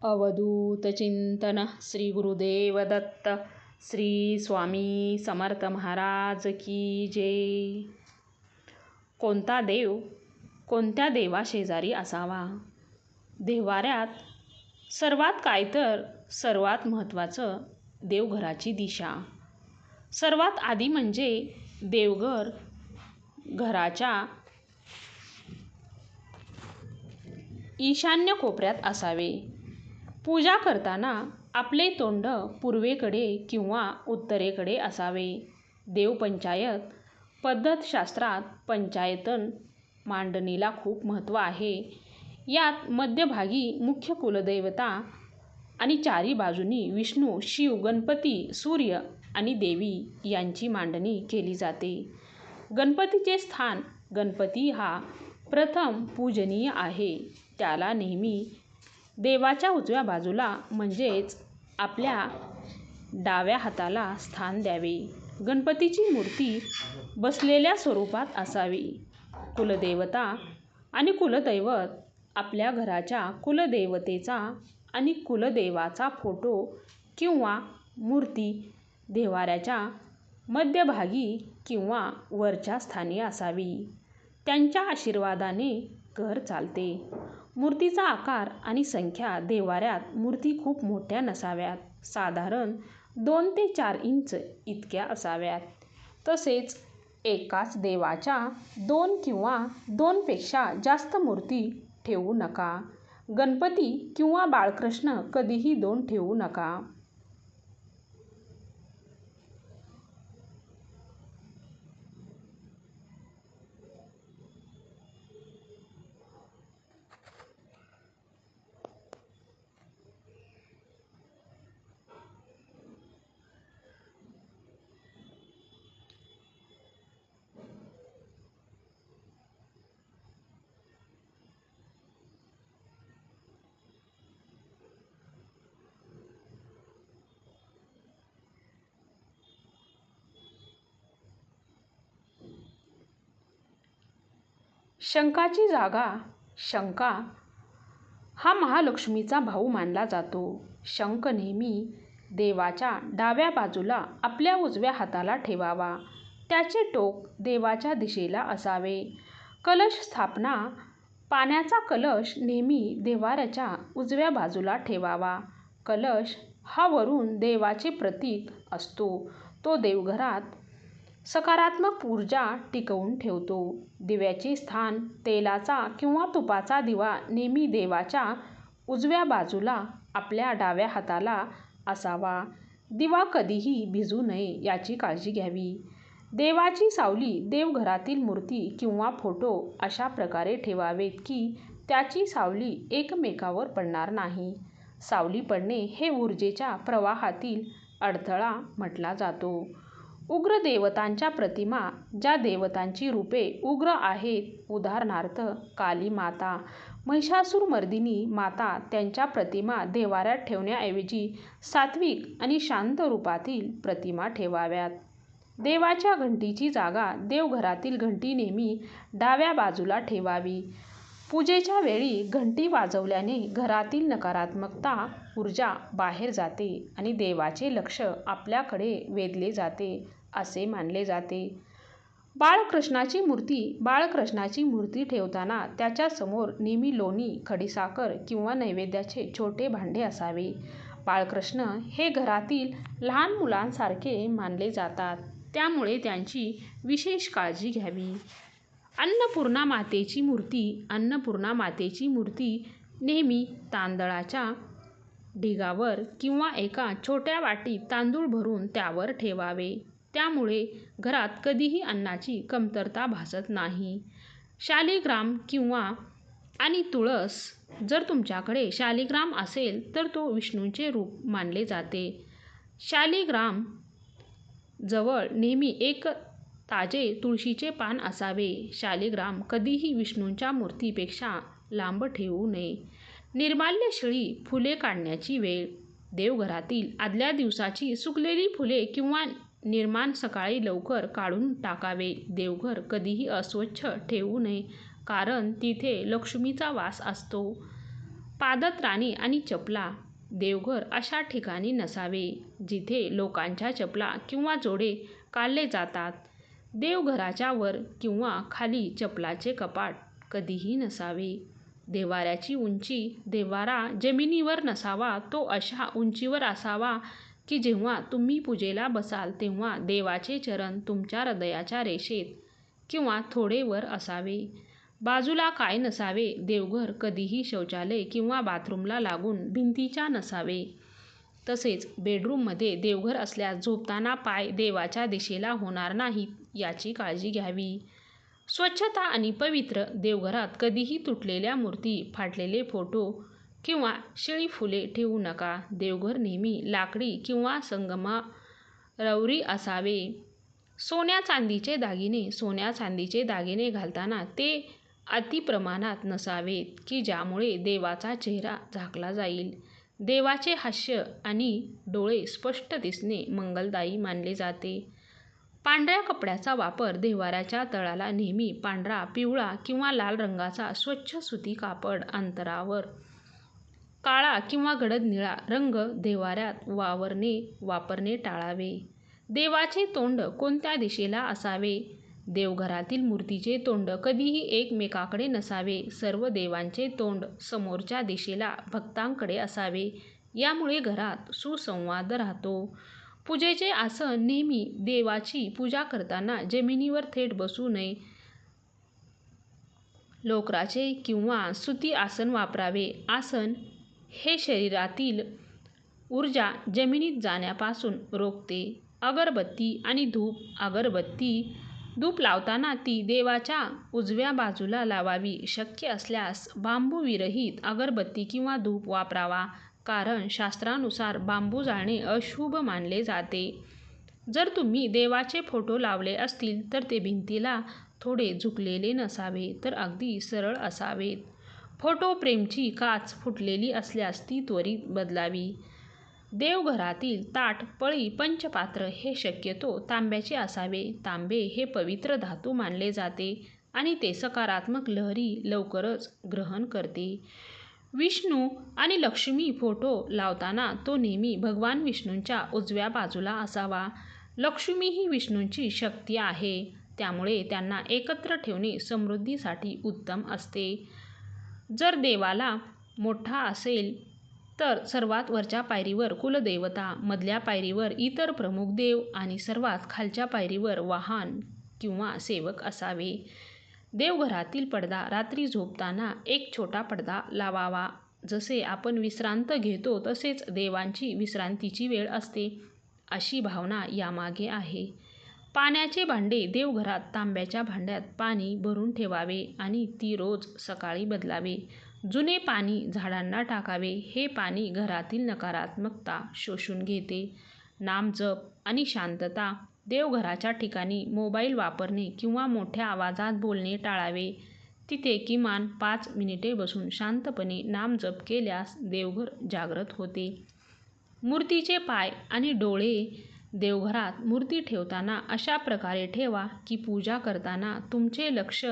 अवधूत चिंतन श्री गुरुदेव दत्त श्री स्वामी समर्थ महाराज की जय. कोणता देव कोणत्या देवाशेजारी असावा? देव्हाऱ्यात सर्वात काय तर सर्वात महत्त्वाचं देवघराची दिशा. सर्वात आधी म्हणजे देवघर घराच्या ईशान्य कोपऱ्यात असावे. पूजा करताना आपले तोंड पूर्वेकडे किंवा उत्तरेकडे असावे. देवपंचायत पद्धतशास्त्रात पंचायतन मांडणीला खूप महत्त्व आहे. यात मध्यभागी मुख्य कुलदैवता आणि चारी बाजूंनी विष्णू, शिव, गणपती, सूर्य आणि देवी यांची मांडणी केली जाते. गणपतीचे स्थान. गणपती हा प्रथम पूजनीय आहे. त्याला नेहमी देवाच्या उजव्या बाजूला म्हणजेच आपल्या डाव्या हाताला स्थान द्यावे. गणपतीची मूर्ती बसलेल्या स्वरूपात असावी. कुलदेवता आणि कुलदैवत. आपल्या घराच्या कुलदेवतेचा आणि कुलदेवाचा फोटो किंवा मूर्ती देव्हाऱ्याच्या मध्यभागी किंवा वरच्या स्थानी असावी. त्यांच्या आशीर्वादाने घर चालते. मूर्तीचा आकार आणि संख्या. देव्हाऱ्यात मूर्ती खूप मोठ्या नसाव्यात. साधारण 2 ते 4 इंच इतक्या असाव्यात. तसेच एकाच देवाच्या 2 किंवा 2 पेक्षा जास्त मूर्ती ठेवू नका. गणपती किंवा बाळकृष्ण कधीही 2 ठेवू नका. शंखाची जागा. शंका हा महालक्ष्मीचा भाऊ मानला जातो. शंख नेहमी देवाच्या डाव्या बाजूला आपल्या उजव्या हाताला ठेवावा. त्याचे टोक देवाच्या दिशेला असावे. कलश स्थापना. पाण्याचा कलश नेहमी देव्हाऱ्याच्या उजव्या बाजूला ठेवावा. कलश हा वरून देवाचे प्रतीक असतो. तो देवघरात सकारात्मक ऊर्जा टिकवून ठेवतो. दिव्याचे स्थान. तेलाचा किंवा तुपाचा दिवा नेहमी देवाच्या उजव्या बाजूला आपल्या डाव्या हाताला असावा. दिवा कधीही भिजू नये याची काळजी घ्यावी. देवाची सावली. देवघरातील मूर्ती किंवा फोटो अशा प्रकारे ठेवावेत की त्याची सावली एकमेकावर पडणार नाही. सावली पडणे हे ऊर्जेच्या प्रवाहातील अडथळा म्हटला जातो. उग्र देवतांच्या प्रतिमा. ज्या देवतांची रूपे उग्र आहेत, उदाहरणार्थ काली माता, महिषासुरमर्दिनी माता, त्यांच्या प्रतिमा देव्हाऱ्यात ठेवण्याऐवजी सात्विक आणि शांत रूपातील प्रतिमा ठेवाव्यात. देवाच्या घंटीची जागा. देवघरातील घंटी नेहमी डाव्या बाजूला ठेवावी. पूजेच्या वेळी घंटी वाजवल्याने घरातील नकारात्मकता ऊर्जा बाहेर जाते आणि देवाचे लक्ष आपल्याकडे वेधले जाते असे मानले जाते. बाळकृष्णाची मूर्ती. बाळकृष्णाची मूर्ती ठेवताना त्याच्यासमोर नेहमी लोणी, खडीसाखर किंवा नैवेद्याचे छोटे भांडे असावे. बाळकृष्ण हे घरातील लहान मुलांसारखे मानले जातात, त्यामुळे त्यांची विशेष काळजी घ्यावी. अन्नपूर्णा मातेची मूर्ती. अन्नपूर्णा मातेची मूर्ती नेहमी तांदळाच्या ढिगावर किंवा एका छोट्या वाटीत तांदूळ भरून त्यावर ठेवावे. त्यामुळे घरात कधीही अन्नाची कमतरता भासत नाही. शालिग्राम किंवा आणि तुळस. जर तुमच्याकडे शालिग्राम असेल तर तो विष्णूचे रूप मानले जाते. शालिग्राम जवळ नेहमी एक ताजे तुळशीचे पान असावे. शालिग्राम कधीही विष्णूंच्या मूर्तीपेक्षा लांब ठेवू नये. निर्माल्य शिळी फुले काढण्याची वेळ. देवघरातील आदल्या दिवसाची सुकलेली फुले किंवा निर्माण सकाळी लवकर काढून टाकावे. देवघर कधीही अस्वच्छ ठेवू नये, कारण तिथे लक्ष्मीचा वास असतो. पादत्राणे आणि चपला देवघर अशा ठिकाणी नसावे जिथे लोकांच्या चपला किंवा जोडे काढले जातात. देवघराच्या वर किंवा खाली चपलाचे कपाट कधीही नसावे. देव्हाऱ्याची उंची देव्हारा जमिनीवर नसावा. तो अशा उंचीवर असावा की जेव्हा तुम्ही पूजेला बसाल तेव्हा देवाचे चरण तुमच्या हृदयाच्या रेषेत किंवा थोडे वर असावे. बाजूला काय नसावे. देवघर कधीही शौचालय किंवा बाथरूमला लागून भिंतीच्या नसावे. तसेच बेडरूममध्ये देवघर असल्यास झोपताना पाय देवाच्या दिशेला होणार नाहीत याची काळजी घ्यावी. स्वच्छता आणि पवित्र देवघरात कधीही तुटलेल्या मूर्ती, फाटलेले फोटो किंवा शिळी फुले ठेवू नका. देवघर नेहमी लाकडी किंवा संगमरवरी असावे. सोन्या चांदीचे दागिने सोन्या चांदीचे दागिने घालताना ते अतिप्रमाणात नसावेत की ज्यामुळे देवाचा चेहरा झाकला जाईल. देवाचे हास्य आणि डोळे स्पष्ट दिसणे मंगलदायी मानले जाते. पांढऱ्या कपड्याचा वापर देव्हाऱ्याच्या तळाला नेहमी पांढरा, पिवळा किंवा लाल रंगाचा स्वच्छ सुती कापड अंतरावर काळा किंवा गडद निळा रंग देव्हाऱ्यात वापरणे टाळावे. देवाचे तोंड कोणत्या दिशेला असावे. देवघरातील मूर्तीचे तोंड कधीही एकमेकाकडे नसावे. सर्व देवांचे तोंड समोरच्या दिशेला भक्तांकडे असावे. यामुळे घरात सुसंवाद राहतो. पूजेचे आसन नेहमी देवाची पूजा करताना जमिनीवर थेट बसू नये. लोकराचे किंवा सुती आसन वापरावे. आसन हे शरीरातील ऊर्जा जमिनीत जाण्यापासून रोखते. अगरबत्ती आणि धूप धूप लावताना ती देवाच्या उजव्या बाजूला लावावी. शक्य असल्यास बांबू विरहित अगरबत्ती किंवा धूप वापरावा कारण शास्त्रानुसार बांबू जाळणे अशुभ मानले जाते. जर तुम्ही देवाचे फोटो लावले असतील तर ते भिंतीला थोडे झुकलेले नसावे तर अगदी सरळ असावेत. फोटो फ्रेमची काच फुटलेली असल्यास ती त्वरित बदलावी. देवघरातील ताट, पळी, पंचपात्र हे शक्यतो तांब्याचे असावे. तांबे हे पवित्र धातू मानले जाते आणि ते सकारात्मक लहरी लवकरच ग्रहण करते. विष्णू आणि लक्ष्मी फोटो लावताना तो नेहमी भगवान विष्णूंच्या उजव्या बाजूला असावा. लक्ष्मी ही विष्णूंची शक्ती आहे त्यामुळे त्यांना एकत्र ठेवणे समृद्धीसाठी उत्तम असते. जर देवाला मोठा असेल तर सर्वात वरच्या पायरीवर कुलदेवता, मधल्या पायरीवर इतर प्रमुख देव आणि सर्वात खालच्या पायरीवर वाहन किंवा सेवक असावे. देवघरातील पडदा रात्री झोपताना एक छोटा पडदा लावावा. जसे आपण विश्रांती घेतो तसेच देवांची विश्रांतीची वेळ असते अशी भावना यामागे आहे. पाण्याचे भांडे देवघरात तांब्याच्या भांड्यात पाणी भरून ठेवावे आणि ती रोज सकाळी बदलावे. जुने पाणी झाडांना टाकावे. हे पाणी घरातील नकारात्मकता शोषून घेते. नामजप आणि शांतता देवघराच्या ठिकाणी मोबाईल वापरणे किंवा मोठ्या आवाजात बोलणे टाळावे. तिथे किमान 5 मिनिटे बसून शांतपणे नामजप केल्यास देवघर जागृत होते. मूर्तीचे पाय आणि डोळे देवघरात मूर्ती ठेवताना अशा प्रकारे ठेवा की पूजा करताना तुमचे लक्ष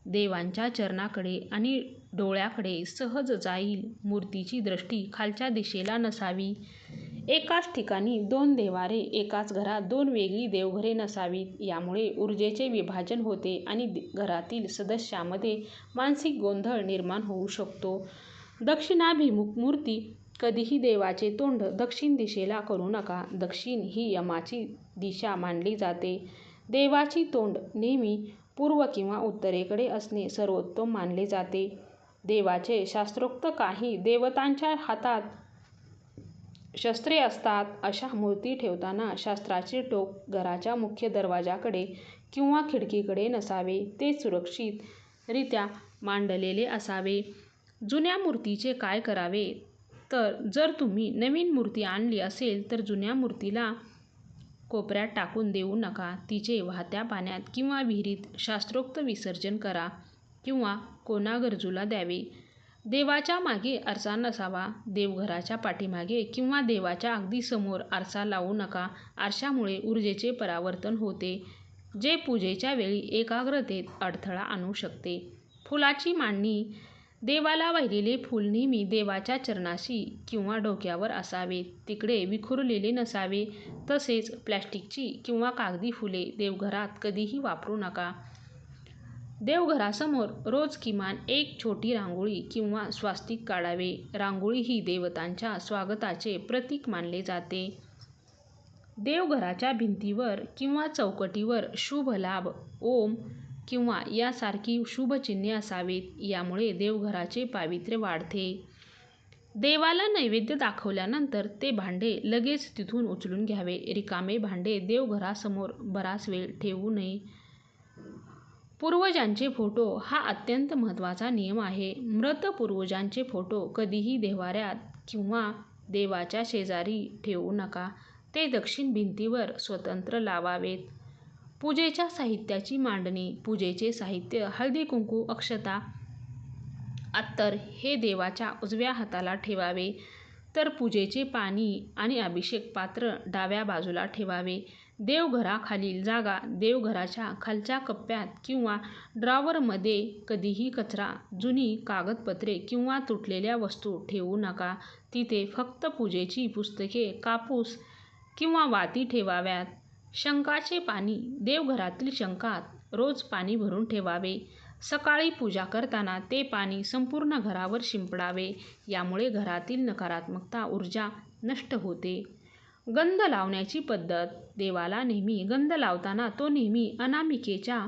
देवांच्या चरणाकडे आणि डोळ्याकडे सहज जाईल. मूर्तीची दृष्टी खालच्या दिशेला नसावी. एकाच ठिकाणी 2 देव्हारे एकाच घरात 2 वेगळी देवघरे नसावीत. यामुळे ऊर्जेचे विभाजन होते आणि घरातील सदस्यांमध्ये मानसिक गोंधळ निर्माण होऊ शकतो. दक्षिणाभिमुख मूर्ती कधीही देवाचे तोंड दक्षिण दिशेला करू नका. दक्षिण ही यमाची दिशा मानली जाते. देवाची तोंड नेहमी पूर्व किंवा उत्तरेकडे असणे सर्वोत्तम मानले जाते. देवाचे शास्त्रोक्त काही देवतांच्या हातात शस्त्रे असतात. अशा मूर्ती ठेवताना शस्त्राचे टोक घराच्या मुख्य दरवाजाकडे किंवा खिडकीकडे नसावे. ते सुरक्षितरित्या मांडलेले असावे. जुन्या मूर्तीचे काय करावे तर जर तुम्ही नवीन मूर्ती आणली असेल तर जुन्या मूर्तीला कोपऱ्यात टाकून देऊ नका. तिचे वाहत्या पाण्यात किंवा विहिरीत शास्त्रोक्त विसर्जन करा किंवा कोणागरजूला द्यावे. देवाच्या मागे आरसा नसावा. देवघराच्या पाठीमागे किंवा देवाच्या अगदी समोर आरसा लावू नका. आरशामुळे ऊर्जेचे परावर्तन होते जे पूजेच्या वेळी एकाग्रतेत अडथळा आणू शकते. फुलाची मांडणी देवाला वाहिलेले फूल नेहमी देवाच्या चरणाशी किंवा डोक्यावर असावे, तिकडे विखुरलेले नसावे. तसेच प्लॅस्टिकची किंवा कागदी फुले देवघरात कधीही वापरू नका. देवघरासमोर रोज किमान एक छोटी रांगोळी किंवा स्वास्तिक काढावे. रांगोळी ही देवतांच्या स्वागताचे प्रतीक मानले जाते. देवघराच्या भिंतीवर किंवा चौकटीवर शुभ लाभ, ओम किंवा यासारखी शुभचिन्हे असावीत. यामुळे देवघराचे पावित्र्य वाढते. देवाला नैवेद्य दाखवल्यानंतर ते भांडे लगेच तिथून उचलून घ्यावे. रिकामे भांडे देवघरासमोर बराच वेळ ठेवू नये. पूर्वजांचे फोटो हा अत्यंत महत्त्वाचा नियम आहे. मृत पूर्वजांचे फोटो कधीही देव्हाऱ्यात किंवा देवाच्या शेजारी ठेवू नका. ते दक्षिण भिंतीवर स्वतंत्र लावावेत. पूजेच्या साहित्याची मांडणी. पूजेचे साहित्य हळदी कुंकू, अक्षता, अत्तर हे देवाच्या उजव्या हाताला ठेवावे. तर पूजेचे पाणी आणि अभिषेक पात्र डाव्या बाजूला ठेवावे. देवघराखालील जागा देवघराच्या खालच्या कप्प्यात किंवा ड्रॉवरमध्ये कधीही कचरा, जुनी कागदपत्रे किंवा तुटलेल्या वस्तू ठेवू नका. तिथे फक्त पूजेची पुस्तके, कापूस किंवा वाती ठेवाव्यात. शंखाचे पाणी. देवघरातील शंखात रोज पाणी भरून ठेवावे. सकाळी पूजा करताना ते पाणी संपूर्ण घरावर शिंपडावे. यामुळे घरातील नकारात्मकता ऊर्जा नष्ट होते. गंध लावण्याची पद्धत. देवाला नेहमी गंध लावताना तो नेहमी अनामिकेचा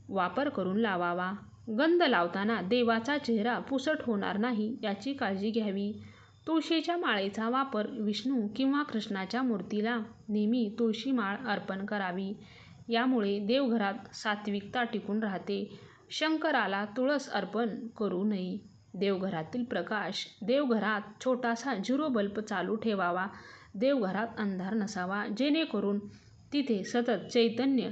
वापर करून लावावा. गंध लावताना देवाचा चेहरा पुसट होणार नाही याची काळजी घ्यावी. तुळशीच्या माळेचा वापर. विष्णू किंवा कृष्णाच्या मूर्तीला नेहमी तुळशी माळ अर्पण करावी. यामुळे देवघरात सात्विकता टिकून राहते. शंकराला तुळस अर्पण करू नये. देवघरातील प्रकाश. देवघरात छोटासा झिरो बल्ब चालू ठेवावा. देवघरात अंधार नसावा, जेणेकरून तिथे सतत चैतन्य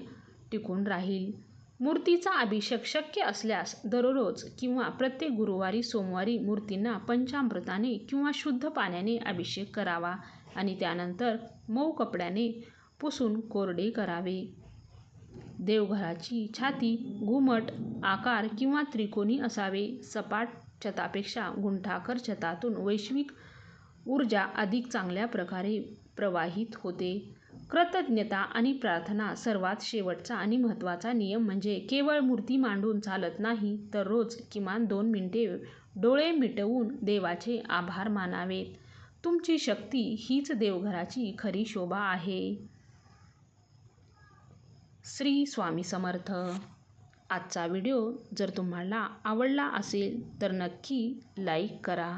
टिकून राहील. मूर्तीचा अभिषेक शक्य असल्यास दररोज किंवा प्रत्येक गुरुवारी, सोमवारी मूर्तींना पंचामृताने किंवा शुद्ध पाण्याने अभिषेक करावा आणि त्यानंतर मऊ कपड्याने पुसून कोरडे करावे. देवघराची छाती घुमट आकार किंवा त्रिकोणी असावे. सपाट छतापेक्षा गुंठाकर छतातून वैश्विक ऊर्जा अधिक चांगल्या प्रकारे प्रवाहित होते. कृतज्ञता आणि प्रार्थना. सर्वात शेवटचा आणि महत्त्वाचा नियम म्हणजे केवळ मूर्ती मांडून चालत नाही, तर रोज किमान 2 मिनिटे डोळे मिटवून देवाचे आभार मानावेत. तुमची शक्ती हीच देवघराची खरी शोभा आहे. श्री स्वामी समर्थ. आजचा व्हिडिओ जर तुम्हाला आवडला असेल तर नक्की लाईक करा.